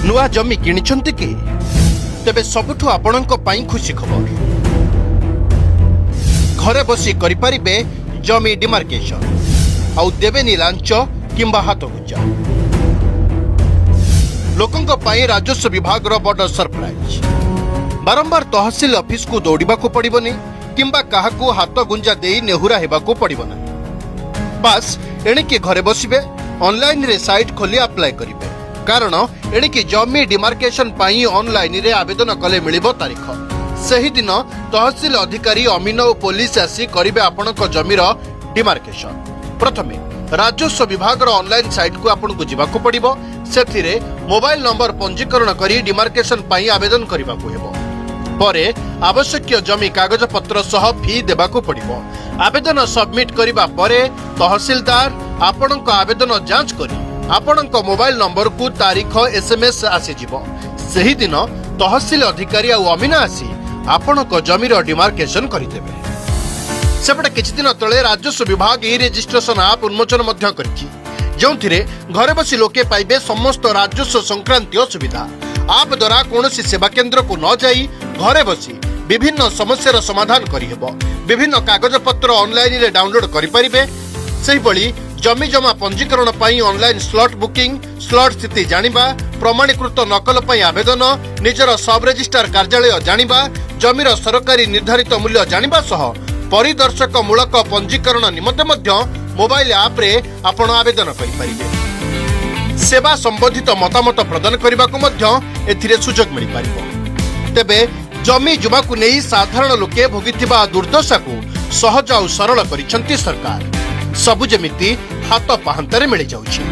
नुआ जमी किनिछंती कि तेबे सबुठु आपणक पई खुशी खबर घरे बसी करि परिबे जमी डिमार्केशन आउ देबेनी लांच किंबा हाथ गुंजा लोकंक पई राजस्व विभाग रो बड़ सरप्राइज बारंबार तहसील ऑफिस को दौड़िबा को पड़िबनी किंबा काहाकू हाथ गुंजा देई नेहुरा हेबा को पड़िबना बस एणिकी घरे बसिबे ऑनलाइन रे साइट खोली अप्लाई करिवे कारण एणिकी जमी डिमार्केशन पाई ऑनलाइन रे आवेदन कले मिलिबो तारीख सही दिन तहसील अधिकारी अमीन और पुलिस आसी करिवे आपनक जमीर डिमार्केशन प्रथमे राजस्व विभाग रो ऑनलाइन साइट को आपन को जिबा को पड़िबो सेथिरे मोबाइल नंबर पंजीकरण करी डिमार्केशन पाई आवेदन करिबा को हेबो परे आवश्यक जमी कागज पत्र सह फी देबा को पड़िबो आवेदन सबमिट करिबा परे तहसीलदार आपनक आवेदन जांच करी आपनक मोबाइल नंबर को तारीख एसएमएस आसी जिवो सही दिन तहसील अधिकारी आ अमीना आसी आपनक जमीर डिमार्केशन करिदेबे सेपटे किछि दिन तळे राजस्व विभाग ई रजिस्ट्रेशन ऐप उन्मोचन मध्य करछि जोंथिरे घरे बसी लोके पाइबे समस्त राजस्व संक्रांतीय सुविधा आप द्वारा कोनोसी सेवा केंद्र को न जाई घरे बसी विभिन्न समस्यार समाधान करिहेबो विभिन्न कागज पत्र ऑनलाइन रे डाउनलोड करि परिबे सेहि बळी जमी जमा पंजीकरण पाई ऑनलाइन स्लॉट बुकिंग स्लॉट स्थिति जानिबा प्रमाणीकृत नकल पाई आवेदन निजर सब रजिस्ट्रार कार्यालय जानिबा जमीर सरकारी निर्धारित मूल्य जानिबा सह परिदर्शक मूलक पंजीकरण निमंते मध्य मोबाइल ऐप रे आपण आवेदन करि परिबे सेवा संबंधित मतामत प्रदान करने को मध्य एथिरे सुजोग मिल पारिबो तेबे जमी जुमा को नहीं साधारण लोके भोगिथिबा दुर्दशा को सहज और सरल करिसंती सरकार सबु जेमिति हाथ पाहंतारे मिल जाउछि।